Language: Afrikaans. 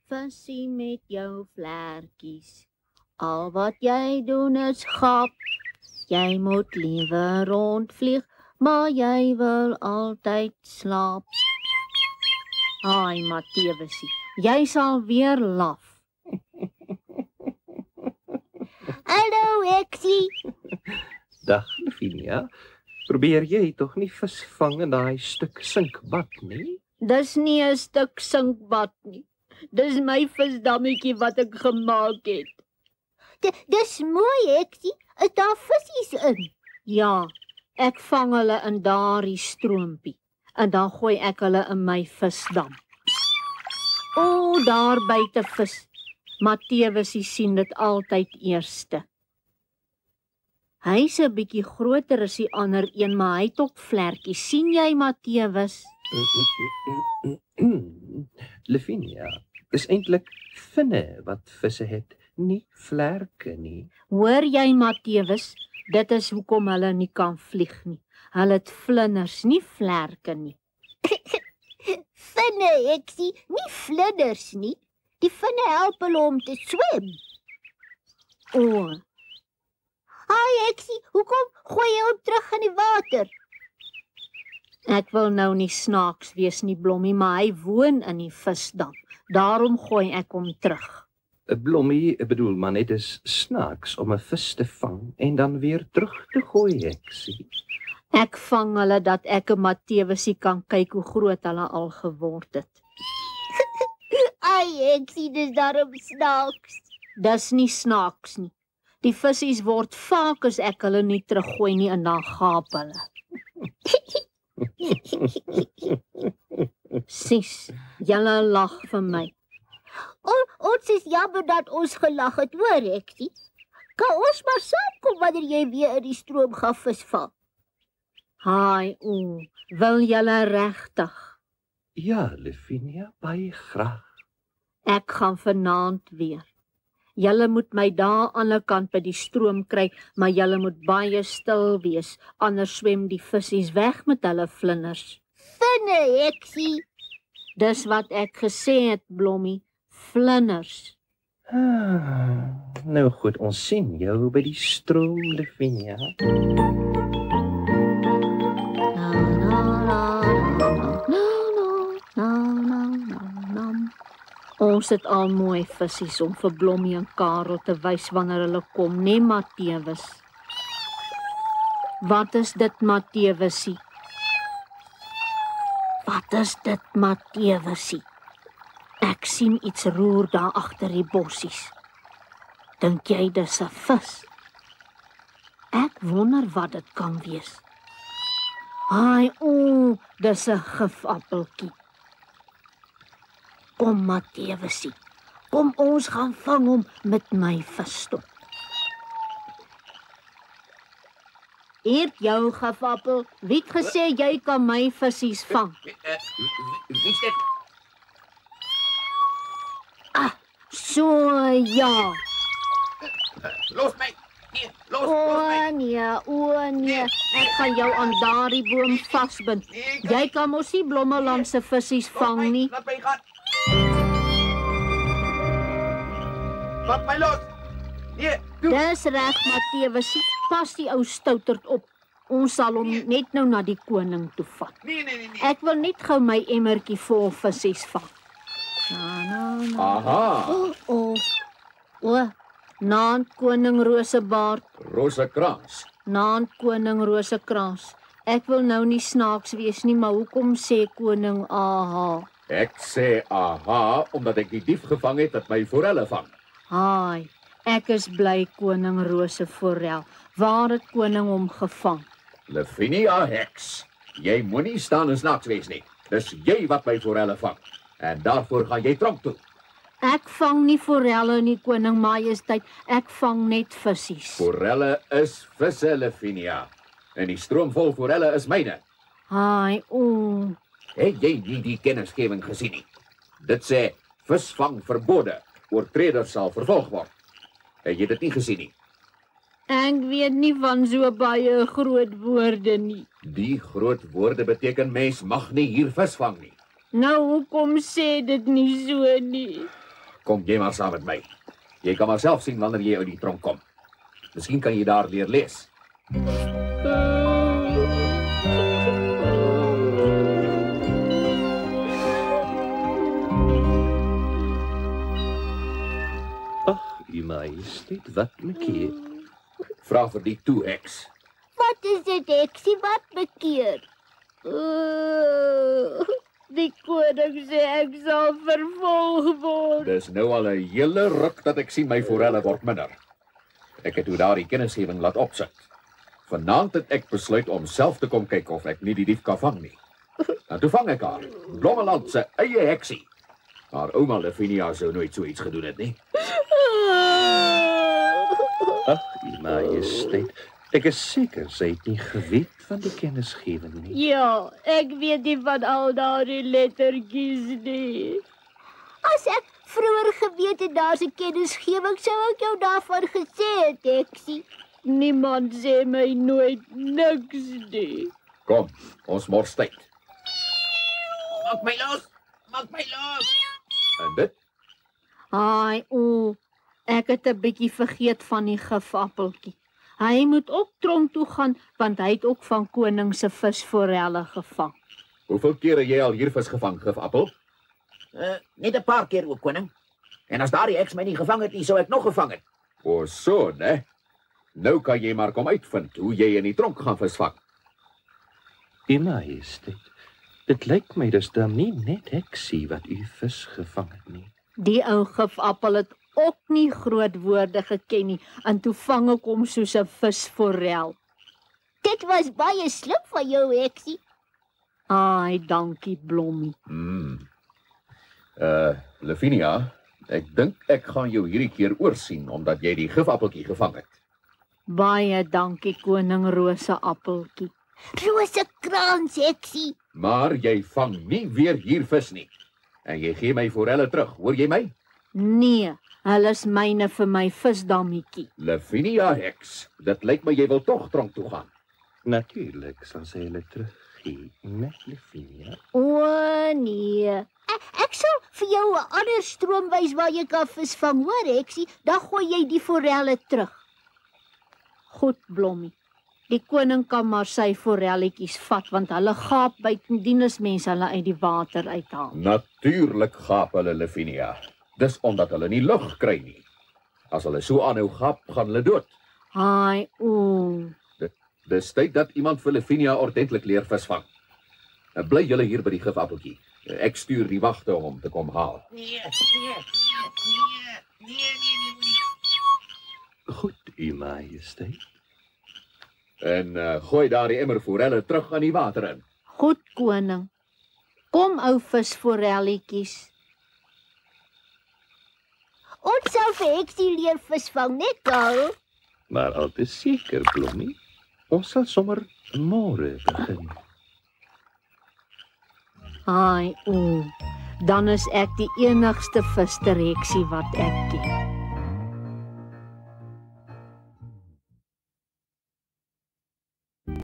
Visie met jou vlerkies. Al wat jy doen is gap. Jy moet liewe rondvlieg, maar jy wil altyd slaap. Ai, Mattewesie, jy sal weer laf. Hallo, Heksie. Dag, Lavinia. Probeer jy tog nie vis vang in daai stuk sinkbad nie? Dis nie 'n stuk sinkbad nie. Dis my visdammetjie wat ek gemaak het. Dis mooi, Heksie. Is daar visies in? Ja, ek vang hulle in daardie stroompie. En dan gooi ek hulle in my visdam. O, daar buite vis. Mattewesie sien dit altyd eerste. Hy's 'n bietjie groter as die ander een, maar hy het ook vlerkies. Sien jy, Mattewes? Lavinia, dis eintlik vinne wat visse het, nie vlerke nie. Hoor jy, Mattewes? Dit is hoekom hulle nie kan vlieg nie. Hulle het vlinders, nie vlerke nie. Vinne, Heksie, nie vlinders nie. Die vinne help hulle om te swem. O. Hi, Heksie, hoekom gooi jy hom terug in die water? Ek wil nou nie snaaks wees nie, Blommie, maar hy woon in die visdam. Daarom gooi ek hom terug. Blommie bedoel maar net is snaaks om 'n vis te vang en dan weer terug te gooi, ek sien. Ek vang hulle dat ek 'n Mattewesie kan kyk hoe groot hulle al geword het. Ai, ek sien dis daarom snaaks. Dis nie snaaks nie. Die visies word vaak as ek hulle nie teruggooi nie en dan gaap hulle. Sis, julle lag vir my. Ons is jammer dat ons gelag het, hoor Heksie. Kan ons maar saamkom wanneer jy weer in die stroom gaan visvang? Haai, wil julle regtig? Ja, Lavinia, baie graag. Ek gaan vanaand weer. Julle moet my daar aan die kant by die stroom kry, maar julle moet baie stil wees, anders swem die visies weg met hulle vlinders. Vinne, Heksie. Dis wat ek gesê het, Blommie, vlinders. Nou goed, ons sien jou by die stroom, Lavinia. Ons het al mooi visies om vir Blommie en Karel te wys wanneer hulle kom, nee Mattewes. Wat is dit, Mattewesie? Wat is dit, Mattewesie? Ek sien iets roer daar agter die bossies. Dink jy dis 'n vis? Ek wonder wat dit kan wees. Ai, dis 'n gifappeltjie. Kom, Mattewesie, kom ons gaan vang hom met my visstok. Eet jou gifappel, wie het gesê jy kan my visies vang? Wie sê? So ja. Los my! Nee, los my! O nee, ek gaan jou aan daardie boom vasbind. Jy kan mos nie Blommeland se visies vang nie. Laat my gaan! Laat my los! Nee, Dis reg, Mattewesie, pas die ou stouterd op. Ons sal hom net nou na die koning toe vat. Nee. Ek wil net gou my emmertjie vol visies vang. Aha! Naand koning Rosebaard, Rosekrans. naand koning Rosekrans. Ek wil nou nie snaaks wees nie, maar hoekom sê koning aha? Ek sê aha, omdat ek die dief gevang het wat my forelle vang. Haai, ek is bly koning Roseforel. Waar het koning hom gevang? Lavinia heks, jy moenie staan en snaaks wees nie. Dis jy wat my forelle vang. En daarvoor gaan jy tronk toe. Ek vang nie forelle nie, koning majesteit. Ek vang net visies. Forelle is visse, Lavinia. En die stroom vol forelle is myne. Haai, Het jy nie die kennisgewing gesien nie? Dit sê, visvang verbode. Oortreders sal vervolg word. Het jy dit nie gesien nie? ek weet nie van so baie groot woorde nie. Die groot woorde beteken mens mag nie hier visvang nie. Nou, hoekom sê dit nie so nie? Kom jy maar saam met my. Jy kan maar self sien wanneer jy uit die tronk kom. Miskien kan jy daar leer lees. Ag, U Majesteit, wat mekeer? Vra vir die toe, heks. Wat is dit, heksie, wat bekeer? Die koning sê ek sal vervolg word. Dis nou al 'n hele ruk dat ek sien my forelle word minder. Ek het toe daardie kennisgewing laat opsit. Vanaand het ek besluit om self te kom kyk of ek nie die dief kan vang nie. En toe vang ek haar, Blommeland se eie heksie. Maar ouma Lavinia sou nooit so iets gedoen het nie. Ag, U Majesteit, ek is seker sy het nie geweet van die kennisgewing nie. Ja, ek weet nie van al daardie lettertjies nie. As ek vroeër geweet het daar's 'n kennisgewing, sou ek jou daarvan gesê het, heksie. Niemand sê my nooit niks nie. Kom, ons mors tyd. Maak my los! Maak my los! En dit? Ai, ek het 'n bietjie vergeet van die gifappeltjie. Hy moet ook tronk toe gaan, want hy het ook van koning se visforelle gevang. Hoeveel keer het jy al hier vis gevang, gifappel? Net 'n paar keer ook, koning. En as daardie heks my nie gevang het nie, sou ek nog gevang het. O, so, né? Nou kan jy maar kom uitvind hoe jy in die tronk gaan visvang. U Majesteit, dit lyk my dis dan nie net heksie wat U vis gevang het nie. Die ou gifappel het ook nie groot woorde geken nie, en toe vang ek hom soos 'n visforel. Dit was baie slim van jou, heksie. Ai, dankie, Blommie. Lavinia, ek dink ek gaan jou hierdie keer oorsien, omdat jy die gifappeltjie gevang het. Baie dankie, koning Roseappeltjie. Rosekrans, heksie. Maar jy vang nie weer hier vis nie. En jy gee my forelle terug, hoor jy my? Nee, hulle is myne vir my visdammetjie. Lavinia heks, dit lyk my jy wil tog tronk toe gaan. Natuurlik sal sy hulle teruggee, net Lavinia. O nee. Ek sal vir jou 'n ander stroom wys waar jy kan visvang, hoor, heksie? Dan gooi jy die forelle terug. Goed, Blommie. Die koning kan maar sy forelletjies vat, want hulle gaap buitendien as mense hulle uit die water uithaal. Natuurlik gaap hulle, Lavinia. Dis omdat hulle nie lug kry nie. As hulle so aanhou gaap, gaan hulle dood. Ai, Dis tyd dat iemand vir Lavinia ordentlik leer visvang. Bly julle hier by die gifappeltjie. Ek stuur die wagte om hom te kom haal. Nee. Goed, U Majesteit. En gooi daardie emmer forelle terug aan die water in. goed, koning. Kom, ou visforelletjies. Ons sal vir heksie leer visvang, net Karel. Maar al te seker, Blommie. Ons sal sommer môre begin. Ai, dan is ek die enigste vissterheksie wat ek ken.